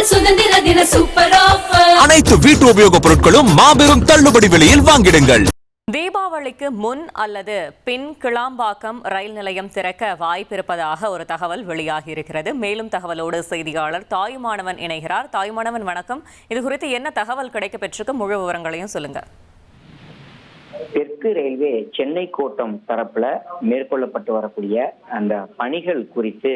சுதந்திர தின super offer. அனைத்து வீட்டு உபயோகப் பொருட்களும் மாபெரும் தள்ளுபடி விலையில் வாங்கிடுங்கள். தீபாவளிக்கு முன் அல்லது பின் கிளாம்பாக்கம் ரயில் நிலையம் திறக்க வாய்ப்பிருப்பதாக ஒரு தகவல் வெளியாகியிருக்கிறது. மேலும் தகவலோடு செய்தியாளர் தாயுமானவன் இணைகிறார். தாயுமானவன், வணக்கம். இது குறித்து என்ன தகவல் கிடைக்கப்பெற்றிருக்கு? முழு விவரங்களையும் சொல்லுங்க. தெற்கு ரயில்வே சென்னை கோட்டம் தரப்புல மேற்கொள்ளப்பட்டு வரக்கூடிய அந்த பணிகள் குறித்து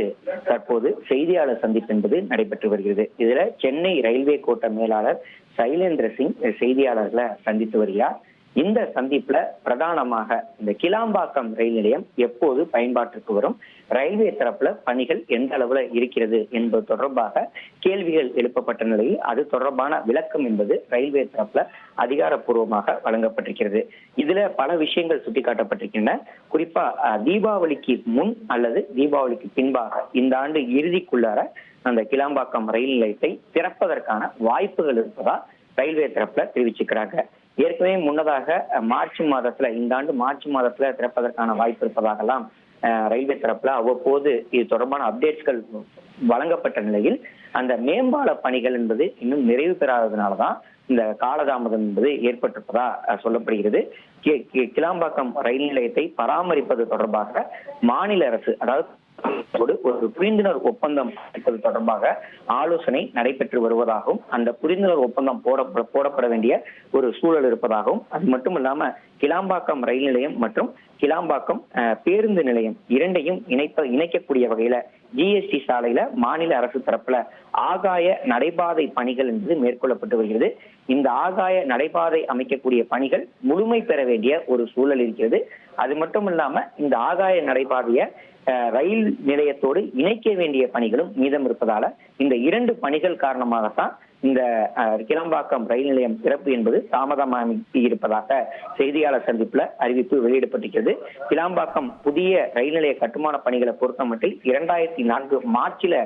தற்போது செய்தியாளர் சந்திப்பு என்பது நடைபெற்று வருகிறது. இதுல சென்னை ரயில்வே கோட்ட மேலாளர் சைலேந்திர சிங் செய்தியாளர்களை சந்தித்து வருகிறார். இந்த சந்திப்புல பிரதானமாக இந்த கிளாம்பாக்கம் ரயில் நிலையம் எப்போது பயன்பாட்டிற்கு வரும், ரயில்வே தரப்புல பணிகள் எந்த அளவுல இருக்கிறது என்பது தொடர்பாக கேள்விகள் எழுப்பப்பட்ட நிலையில் அது தொடர்பான விளக்கம் என்பது ரயில்வே தரப்புல அதிகாரப்பூர்வமாக வழங்கப்பட்டிருக்கிறது. இதுல பல விஷயங்கள் சுட்டிக்காட்டப்பட்டிருக்கின்றன. குறிப்பா தீபாவளிக்கு முன் அல்லது தீபாவளிக்கு பின்பாக இந்த ஆண்டு இறுதிக்குள்ளார அந்த கிளாம்பாக்கம் ரயில் நிலையத்தை திறப்பதற்கான வாய்ப்புகள் இருப்பதா ரயில்வே தரப்புல தெரிவிச்சுக்கிறாங்க. ஏற்கனவே முன்னதாக மார்ச் மாதத்துல இந்த ஆண்டு மார்ச் மாதத்துல திறப்பதற்கான வாய்ப்பு இருப்பதாகலாம் ரயில்வே தரப்புல அவ்வப்போது இது தொடர்பான அப்டேட்ஸ்கள் வழங்கப்பட்ட நிலையில் அந்த மேம்பால பணிகள் என்பது இன்னும் நிறைவு பெறாததுனாலதான் இந்த காலதாமதம் என்பது ஏற்பட்டிருப்பதா சொல்லப்படுகிறது. கிளாம்பாக்கம் ரயில் நிலையத்தை பராமரிப்பது தொடர்பாக மாநில அரசு, அதாவது ஒரு புரிந்துணர்வு ஒப்பந்தம் அமைப்பது தொடர்பாக ஆலோசனை நடைபெற்று வருவதாகவும் அந்த புரிந்துணர்வு ஒப்பந்தம் போடப்பட வேண்டிய ஒரு சூழல் இருப்பதாகவும், அது மட்டும் இல்லாம கிளாம்பாக்கம் ரயில் நிலையம் மற்றும் கிளாம்பாக்கம் பேருந்து நிலையம் இரண்டையும் இணைக்கக்கூடிய வகையில ஜிஎஸ்டி சாலையில மாநில அரசு தரப்புல ஆகாய நடைபாதை பணிகள் என்பது மேற்கொள்ளப்பட்டு வருகிறது. இந்த ஆகாய நடைபாதை அமைக்கக்கூடிய பணிகள் முழுமை பெற வேண்டிய ஒரு சூழல் இருக்கிறது. அது மட்டும் இல்லாம இந்த ஆகாய நடைபாதைய ரயில் நிலையத்தோடு இணைக்க வேண்டிய பணிகளும் மீதம் இருப்பதால இந்த இரண்டு பணிகள் காரணமாகத்தான் இந்த கிளாம்பாக்கம் ரயில் நிலையம் திறப்பு என்பது தாமதமாக இருப்பதாக செய்தியாளர் சந்திப்புல அறிவிப்பு வெளியிடப்பட்டிருக்கிறது. கிளாம்பாக்கம் புதிய ரயில் நிலைய கட்டுமான பணிகளை பொறுத்தமட்டில் 2004 மார்ச்சில்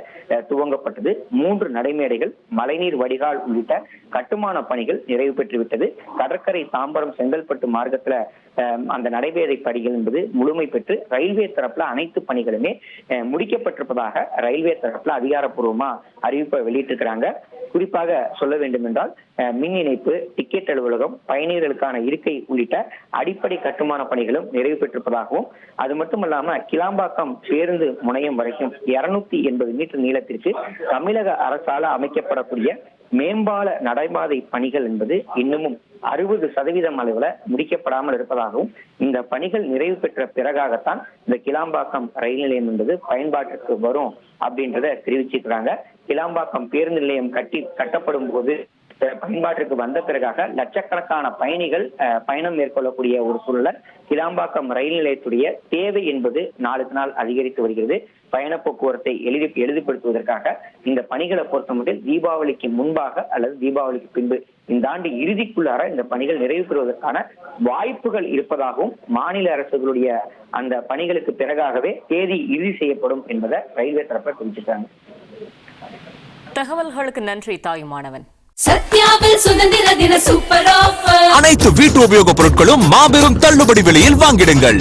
துவங்கப்பட்டது. 3 நடைமேடைகள், மழைநீர் வடிகால் உள்ளிட்ட கட்டுமான பணிகள் நிறைவு பெற்றுவிட்டது. கடற்கரை தாம்பரம் செங்கல்பட்டு மார்க்கத்துல அந்த நடைமேடை பணிகள் என்பது முழுமை பெற்று ரயில்வே தரப்புல அனைத்து பணிகளுமே முடிக்கப்பட்டிருப்பதாக ரயில்வே தரப்புல அதிகாரப்பூர்வமா அறிவிப்பை வெளியிட்டிருக்கிறாங்க. குறிப்பாக சொல்ல வேண்டும் என்றால் மின் இணைப்பு, டிக்கெட் அலுவலகம், பயணியர்களுக்கான இருக்கை உள்ளிட்ட அடிப்படை கட்டுமான பணிகளும் நிறைவு பெற்றிருப்பதாகவும், அது மட்டுமல்லாம கிளாம்பாக்கம் பேருந்து முனையம் வரைக்கும் 280 மீட்டர் நீளத்திற்கு தமிழக அரசால அமைக்கப்படக்கூடிய மேம்பால நடைபாதை பணிகள் என்பது இன்னமும் 60% அளவுல முடிக்கப்படாமல் இருப்பதாகவும், இந்த பணிகள் நிறைவு பெற்ற பிறகாகத்தான் இந்த கிளாம்பாக்கம் ரயில் நிலையம் என்பது பயன்பாட்டுக்கு வரும் அப்படின்றத தெரிவிச்சிருக்கிறாங்க. கிளாம்பாக்கம் பேருந்து நிலையம் கட்டப்படும் போது பயன்பாட்டிற்கு வந்த பிறகாக லட்சக்கணக்கான பயணிகள் பயணம் மேற்கொள்ளக்கூடிய ஒரு சூழல் கிளாம்பாக்கம் ரயில் நிலையத்துடைய தேவை என்பது நாளுக்கு நாள் அதிகரித்து வருகிறது. பயண போக்குவரத்தை எளிதுபடுத்துவதற்காக இந்த பணிகளை பொறுத்தமட்டில் தீபாவளிக்கு முன்பாக அல்லது தீபாவளிக்கு பின்பு இந்த ஆண்டு இறுதிக்குள்ளார இந்த பணிகள் நிறைவு பெறுவதற்கான வாய்ப்புகள் இருப்பதாகவும், மாநில அரசுகளுடைய அந்த பணிகளுக்கு பிறகாகவே தேதி இறுதி செய்யப்படும் என்பதை ரயில்வே தரப்பில் தெரிவிச்சிருக்காங்க. தகவல்களுக்கு நன்றி தாயுமானவன். சத்யாவில் சுதந்திர தின சூப்பர் ஆஃபர். அனைத்து வீட்டு உபயோகப் பொருட்களும் மாபெரும் தள்ளுபடி விலையில் வாங்கிடுங்கள்.